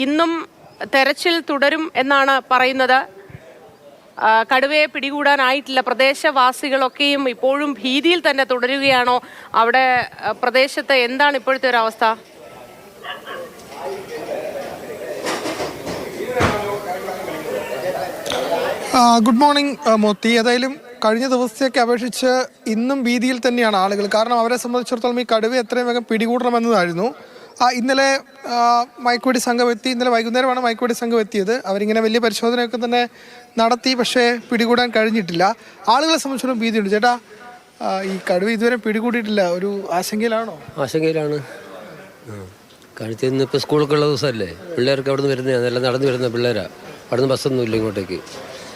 ഇന്നും തെരച്ചിൽ തുടരും എന്നാണ് പറയുന്നത്. കടുവയെ പിടികൂടാനായിട്ടില്ല. പ്രദേശവാസികളൊക്കെയും ഇപ്പോഴും ഭീതിയിൽ തന്നെ തുടരുകയാണോ? അവിടെ പ്രദേശത്ത് എന്താണ് ഇപ്പോഴത്തെ ഒരു അവസ്ഥ? Good morning Mothi. ഏതായാലും കഴിഞ്ഞ ദിവസത്തേക്ക് അപേക്ഷിച്ച് ഇന്നും ഭീതിയിൽ തന്നെയാണ് ആളുകൾ. കാരണം അവരെ സംബന്ധിച്ചിടത്തോളം ഈ കടുവ എത്രയും വേഗം പിടികൂടണമെന്നതായിരുന്നു. ഇന്നലെ മയക്കുവെടി സംഘം എത്തി. ഇന്നലെ വൈകുന്നേരമാണ് മയക്കുവെടി സംഘം എത്തിയത്. അവരിങ്ങനെ വലിയ പരിശോധനയൊക്കെ തന്നെ നടത്തി, പക്ഷേ പിടികൂടാൻ കഴിഞ്ഞിട്ടില്ല. ആളുകളെ സംബന്ധിച്ചിടത്തോളം ഭീതിയുണ്ട്. ചേട്ടാ, ഈ കടുവ ഇതുവരെ പിടികൂടിയിട്ടില്ല. ഒരു ആശങ്കയിലാണോ? ആശങ്കയിലാണ്. കാണിച്ച് ഇന്നിപ്പോൾ സ്കൂളൊക്കെയുള്ള ദിവസമല്ലേ, പിള്ളേർക്ക് അവിടെ നിന്ന് വരുന്നതാണ്, എല്ലാം നടന്നു വരുന്ന പിള്ളേരാണ്. അവിടെ നിന്ന് ബസ്സൊന്നുമില്ല ഇങ്ങോട്ടേക്ക്.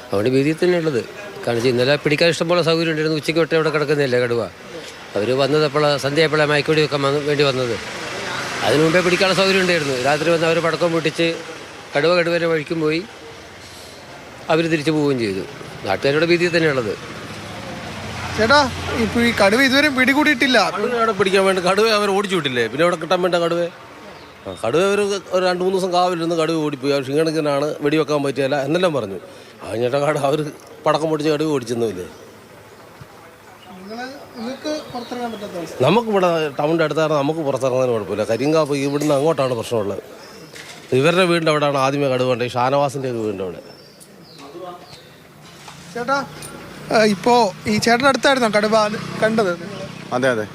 അതുകൊണ്ട് ഭീതിയിൽ തന്നെയുള്ളത്. കാണിച്ച് ഇന്നലെ പിടിക്കാൻ ഇഷ്ടംപോലെ സൗകര്യം ഉണ്ടായിരുന്നു. ഉച്ചയ്ക്ക് തൊട്ട് അവിടെ കിടക്കുന്നില്ലേ കടുവ. അവർ വന്നത് എപ്പോഴാണ്? സന്ധ്യയപ്പോഴാണ് മയക്കുവെടി വെക്കാൻ വേണ്ടി വന്നത്. അതിനു മുമ്പേ പിടിക്കാനുള്ള സൗകര്യം ഉണ്ടായിരുന്നു. രാത്രി വന്ന് അവർ പടക്കം പൊട്ടിച്ച് കടുവരെ വഴിക്കും പോയി അവർ തിരിച്ചു പോവുകയും ചെയ്തു. നാട്ടുകാരുടെ ഭീതിയിൽ തന്നെയുള്ളത്. ചേട്ടാ, ഇപ്പോൾ ഈ കടുവ ഇതുവരെ പിടികൂടിയിട്ടില്ല. അവിടെ പിടിക്കാൻ വേണ്ടി കടുവ അവർ ഓടിച്ചു വിട്ടില്ലേ, പിന്നെ അവിടെ കിട്ടാൻ വേണ്ട കടുവ ഒരു 2-3 ദിവസം കാവിലിരുന്ന് കടുവ ഓടിപ്പോയി. അവർ ക്ഷീണിക്കനാണ്, വെടിവെക്കാൻ പറ്റിയല്ല എന്നെല്ലാം പറഞ്ഞു. കഴിഞ്ഞിട്ട് അവർ പടക്കം പൊടിച്ച് കടുവ ഓടിച്ചൊന്നുമില്ലേ. നമുക്കിവിടെ ടൗണിൻ്റെ അടുത്താണ്, നമുക്ക് പുറത്തിറങ്ങാൻ കുഴപ്പമില്ല. കരിങ്കാപ്പ് ഇവിടുന്ന് അങ്ങോട്ടാണ് പ്രശ്നമുള്ളത്. ഇവരുടെ വീടിൻ്റെ അവിടെയാണ് ആദ്യമേ കടുവ ഉണ്ട്, ഷാനവാസിൻ്റെ വീടിൻ്റെ അവിടെ. ചേട്ടാ, ഇപ്പോൾ ഈ ചേട്ടൻ്റെ അടുത്തായിരുന്നോ കടുവ കണ്ടത്? അതെ അതെ.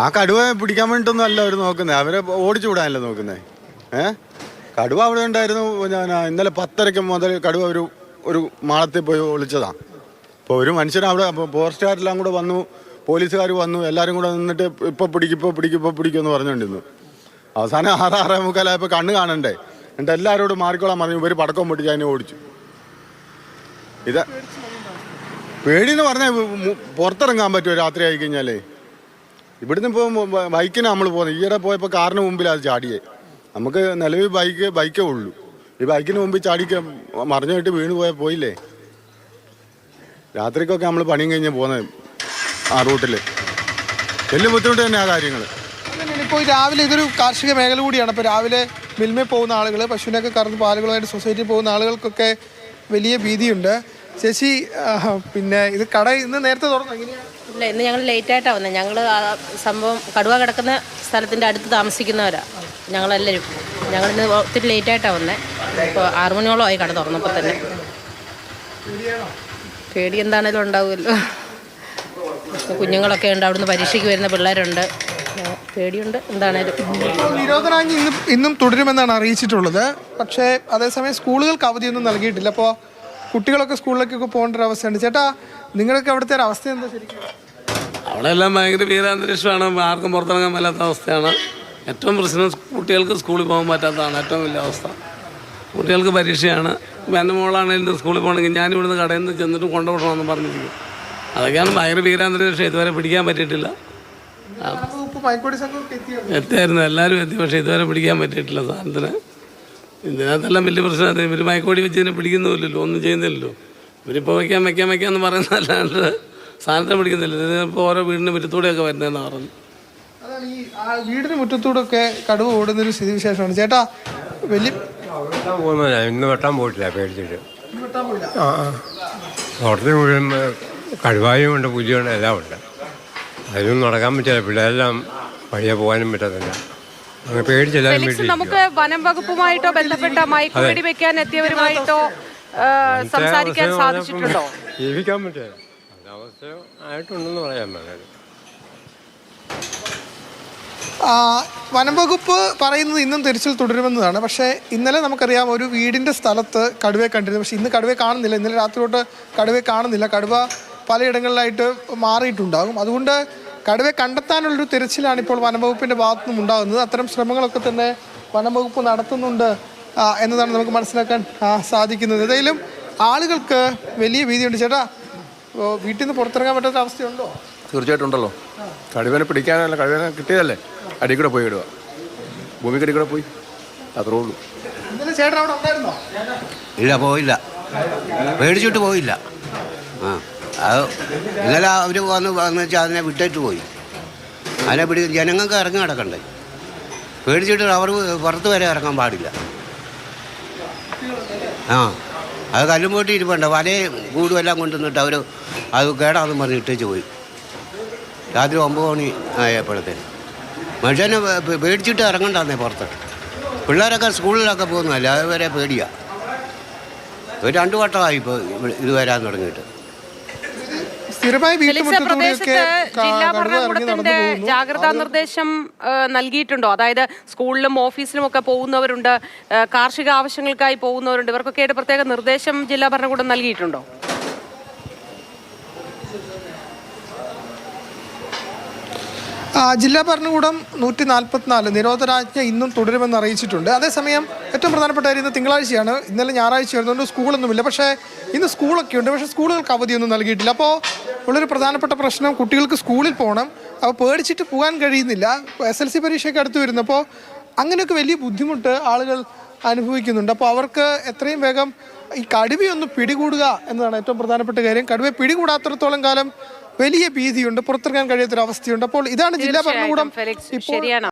ആ കടുവയെ പിടിക്കാൻ വേണ്ടിയിട്ടൊന്നും അല്ല അവർ നോക്കുന്നത്, അവരെ ഓടിച്ചു വിടാനല്ലേ നോക്കുന്നത്. കടുവ അവിടെ ഉണ്ടായിരുന്നു. ഞാൻ ഇന്നലെ 10:30 മുതൽ കടുവ ഒരു മാളത്തിൽ പോയി ഒളിച്ചതാണ്. ഇപ്പോൾ ഒരു മനുഷ്യനെ അവിടെ ഫോറസ്റ്റുകാരെല്ലാം കൂടെ വന്നു, പോലീസുകാർ വന്നു, എല്ലാവരും കൂടെ നിന്നിട്ട് ഇപ്പോൾ പിടിക്കുമെന്ന് പറഞ്ഞുകൊണ്ടിരുന്നു. അവസാനം 6-6:45 കണ്ണ് കാണണ്ടേ, എന്നിട്ട് എല്ലാവരോടും മാറിക്കോളാൻ പറഞ്ഞു. ഇവർ പടക്കം പൊട്ടിച്ച് അതിനെ ഓടിച്ചു. ഇത് പേടിയെന്ന് പറഞ്ഞാൽ പുറത്തിറങ്ങാൻ പറ്റുമോ രാത്രി ആയി കഴിഞ്ഞാലേ? ഇവിടുന്ന് ഇപ്പോൾ ബൈക്കിനാണ് നമ്മൾ പോകുന്നത്. ഈയിടെ പോയപ്പോൾ കാറിന് മുമ്പിൽ അത് ചാടിയേ. നമുക്ക് നിലവിൽ ബൈക്കേ ഉള്ളൂ. ഈ ബൈക്കിന് മുമ്പിൽ ചാടിക്ക് മറിഞ്ഞിട്ട് വീണ് പോയില്ലേ. രാത്രിക്കൊക്കെ നമ്മൾ പണിയും കഴിഞ്ഞ് പോകുന്നത് ആ റൂട്ടിൽ. വലിയ ബുദ്ധിമുട്ട് തന്നെ ആ കാര്യങ്ങൾ. ഇപ്പോൾ രാവിലെ ഇതൊരു കാർഷിക മേഖല കൂടിയാണ്. ഇപ്പോൾ രാവിലെ മിൽമയിൽ പോകുന്ന ആളുകൾ, പശുവിനൊക്കെ കറന്ന് പാലുകളുമായിട്ട് സൊസൈറ്റിയിൽ പോകുന്ന ആളുകൾക്കൊക്കെ വലിയ ഭീതിയുണ്ട്. ചേച്ചി, പിന്നെ ഇത് കട ഇന്ന് നേരത്തെ തുറന്നു എങ്ങനെയാണ്? ഇല്ല, ഇന്ന് ഞങ്ങൾ ലേറ്റായിട്ടാണ് വന്നത്. ഞങ്ങൾ സംഭവം കടുവ കിടക്കുന്ന സ്ഥലത്തിൻ്റെ അടുത്ത് താമസിക്കുന്നവരാണ് ഞങ്ങളെല്ലാവരും. ഞങ്ങളിന്ന് ഒത്തിരി ലേറ്റായിട്ടാണ് വന്നത്. ഇപ്പോൾ 6 മണിയോളമായി കട തുറന്നപ്പോൾ തന്നെ. പേടി എന്താണേലും ഉണ്ടാവുമല്ലോ. കുഞ്ഞുങ്ങളൊക്കെ ഉണ്ട്, അവിടുന്ന് പരീക്ഷയ്ക്ക് വരുന്ന പിള്ളേരുണ്ട്. പേടിയുണ്ട് എന്താണേലും. നിരോധനാജ്ഞ ഇന്നും തുടരുമെന്നാണ് അറിയിച്ചിട്ടുള്ളത്. പക്ഷേ അതേസമയം സ്കൂളുകൾക്ക് അവധിയൊന്നും നൽകിയിട്ടില്ല. അപ്പോൾ കുട്ടികളൊക്കെ സ്കൂളിലേക്കൊക്കെ പോകേണ്ട ഒരു അവസ്ഥയുണ്ട്. ചേട്ടാ, നിങ്ങളൊക്കെ അവിടുത്തെ ഒരു അവസ്ഥ എന്താ ശരിക്കും? അവിടെ എല്ലാം ഭയങ്കര ഭീകരാന്തരീക്ഷമാണ്. ആർക്കും പുറത്തിറങ്ങാൻ മേലാത്ത അവസ്ഥയാണ്. ഏറ്റവും പ്രശ്നം കുട്ടികൾക്ക് സ്കൂളിൽ പോകാൻ പറ്റാത്തതാണ് ഏറ്റവും വലിയ അവസ്ഥ. കുട്ടികൾക്ക് പരീക്ഷയാണ്. എൻ്റെ മോളാണെങ്കിലും സ്കൂളിൽ പോകണമെങ്കിൽ ഞാനിവിടുന്ന് കടയിൽ നിന്ന് ചെന്നിട്ട് കൊണ്ടുപോകണമെന്ന് പറഞ്ഞിരിക്കും. അതൊക്കെയാണ് ഭയങ്കര ഭീകരാന്തരീക്ഷം. ഇതുവരെ പിടിക്കാൻ പറ്റിയിട്ടില്ല. എത്തിയായിരുന്നു, എല്ലാവരും എത്തി. പക്ഷേ ഇതുവരെ പിടിക്കാൻ പറ്റിയിട്ടില്ല സാധനത്തിന്. ഇതിനകത്തെല്ലാം വലിയ പ്രശ്നം. ഇവർ മയക്കോടി വെച്ച് ഇതിനെ പിടിക്കുന്നുമില്ലല്ലോ, ഒന്നും ചെയ്യുന്നില്ലല്ലോ. ഇവരിപ്പോൾ വയ്ക്കാമെന്ന് പറയുന്നതല്ലാണ്ട് സാധനത്തെ പിടിക്കുന്നില്ല. ഇതിപ്പോൾ ഓരോ വീടിൻ്റെ മുറ്റത്തൂടെയൊക്കെ വരുന്നതെന്ന് പറഞ്ഞു. വീടിന് മുറ്റത്തൂടെയൊക്കെ കടുവ ഓടുന്നൊരു സ്ഥിതിവിശേഷമാണ്. ചേട്ടാ, വലിയ ഇന്ന് വെട്ടാൻ പോയിട്ടില്ല, പേടിച്ചിട്ട്. തോട്ടത്തിൽ മുഴുവൻ കടുവായും ഉണ്ട്, പുലിയുണ്ട്, എല്ലാം ഉണ്ട്. അതിനൊന്നും നടക്കാൻ പറ്റില്ല. പിള്ളേരെല്ലാം വഴിയെ പോകാനും പറ്റത്തില്ല. അങ്ങനെ പേടിച്ചെല്ലാവരും വീട്ടിൽ. നമുക്ക് വനം വകുപ്പുമായിട്ടോ ബന്ധപ്പെട്ട മയക്കുവെടി വെക്കാൻ എത്തിയവരുമായിട്ടോ സംസാരിക്കാൻ സാധിച്ചിട്ടുണ്ടോ? ജീവിക്കാൻ പറ്റില്ല, അവസ്ഥ ആയിട്ടുണ്ടെന്ന് പറയാൻ പറ്റില്ല. വനം വകുപ്പ് പറയുന്നത് ഇന്നും തിരച്ചിൽ തുടരുമെന്നതാണ്. പക്ഷേ ഇന്നലെ നമുക്കറിയാം ഒരു വീടിൻ്റെ സ്ഥലത്ത് കടുവയെ കണ്ടിരുന്നു. പക്ഷേ ഇന്ന് കടുവയെ കാണുന്നില്ല. ഇന്നലെ രാത്രി തൊട്ട് കടുവയെ കാണുന്നില്ല. കടുവ പലയിടങ്ങളിലായിട്ട് മാറിയിട്ടുണ്ടാകും. അതുകൊണ്ട് കടുവയെ കണ്ടെത്താനുള്ളൊരു തിരച്ചിലാണ് ഇപ്പോൾ വനംവകുപ്പിൻ്റെ ഭാഗത്തു നിന്നും ഉണ്ടാകുന്നത്. അത്തരം ശ്രമങ്ങളൊക്കെ തന്നെ വനംവകുപ്പ് നടത്തുന്നുണ്ട് എന്നതാണ് നമുക്ക് മനസ്സിലാക്കാൻ സാധിക്കുന്നത്. ഏതായാലും ആളുകൾക്ക് വലിയ ഭീതിയുണ്ട്. ചേട്ടാ, വീട്ടിൽ നിന്ന് പുറത്തിറങ്ങാൻ പറ്റാത്ത അവസ്ഥയുണ്ടോ? തീർച്ചയായിട്ടും ഉണ്ടല്ലോ. കടുവനെ പിടിക്കാനല്ല, കടുവനെ കിട്ടിയതല്ലേ അടി കൂടെ പോയി ഇടുക, ഭൂമിക്കടി കൂടെ പോയി, അത്രേ ഉള്ളൂ. ഇന്നലെ ചേട്ടൻ അവിടെ ഉണ്ടായിരുന്നോ? ഇല്ല, പോയില്ല, പേടിച്ചിട്ട് പോയില്ല. അത് ഇന്നലെ അവർ വന്ന് വെച്ചാൽ അതിനെ വിട്ടിട്ട് പോയി. അതിനെ ജനങ്ങൾക്ക് ഇറങ്ങി നടക്കണ്ടേ. പേടിച്ചിട്ട് അവർ പുറത്ത് വരെ ഇറങ്ങാൻ പാടില്ല. ആ അത് കല്ലും പോയിട്ട് ഇരിപ്പുണ്ട്, വലയും കൂടും എല്ലാം കൊണ്ടുവന്നിട്ട് അവർ അത് കേടാന്ന് പറഞ്ഞ് ഇട്ടേച്ച് പോയി. രാത്രി 9 മണി ആയപ്പോഴത്തേന് മനുഷ്യനെ പേടിച്ചിട്ട് ഇറങ്ങണ്ടെന്നേ പുറത്ത്. പിള്ളേരൊക്കെ സ്കൂളിലൊക്കെ പോകുന്നതല്ല, അത് വരെ പേടിയാണ്. ഒരു 2 വട്ടമായി ഇപ്പോൾ ഇത് വരാൻ തുടങ്ങിയിട്ട്. സ്ഥിരമായി വീട്ടുമുറ്റത്തൂടെയൊക്കെ ജില്ലാ കടുവ ഇറങ്ങി നടന്നു ഭരണകൂടത്തിന്റെ പോകുന്നു. ജാഗ്രതാ നിർദ്ദേശം നൽകിയിട്ടുണ്ടോ? അതായത് സ്കൂളിലും ഓഫീസിലും ഒക്കെ പോകുന്നവരുണ്ട്, കാർഷിക ആവശ്യങ്ങൾക്കായി പോകുന്നവരുണ്ട്, ഇവർക്കൊക്കെ ആയിട്ട് പ്രത്യേക നിർദ്ദേശം ജില്ലാ ഭരണകൂടം നൽകിയിട്ടുണ്ടോ? ജില്ലാ ഭരണകൂടം 144 നിരോധനാജ്ഞ ഇന്നും തുടരുമെന്ന് അറിയിച്ചിട്ടുണ്ട്. അതേസമയം ഏറ്റവും പ്രധാനപ്പെട്ട കാര്യം ഇന്ന് തിങ്കളാഴ്ചയാണ്, ഇന്നലെ ഞായറാഴ്ചയായിരുന്നു, സ്കൂളൊന്നുമില്ല. പക്ഷേ ഇന്ന് സ്കൂളൊക്കെ ഉണ്ട്, പക്ഷേ സ്കൂളുകൾക്ക് അവധിയൊന്നും നൽകിയിട്ടില്ല. അപ്പോൾ ഉള്ളൊരു പ്രധാനപ്പെട്ട പ്രശ്നം, കുട്ടികൾക്ക് സ്കൂളിൽ പോകണം, അപ്പോൾ പേടിച്ചിട്ട് പോകാൻ കഴിയുന്നില്ല. SLC പരീക്ഷയൊക്കെ അടുത്ത് വരുന്നപ്പോൾ അങ്ങനെയൊക്കെ വലിയ ബുദ്ധിമുട്ട് ആളുകൾ അനുഭവിക്കുന്നുണ്ട്. അപ്പോൾ അവർക്ക് എത്രയും വേഗം ഈ കടുവയൊന്ന് പിടികൂടുക എന്നതാണ് ഏറ്റവും പ്രധാനപ്പെട്ട കാര്യം. കടുവയെ പിടികൂടാത്തിടത്തോളം കാലം വലിയ ഭീതിയുണ്ട്, പുറത്തിറങ്ങാൻ കഴിയാത്തൊരവസ്ഥയുണ്ട്. അപ്പോൾ ഇതാണ് ജില്ലാ ഭരണകൂടം ഇപ്പോൾ ശരിയാണ്.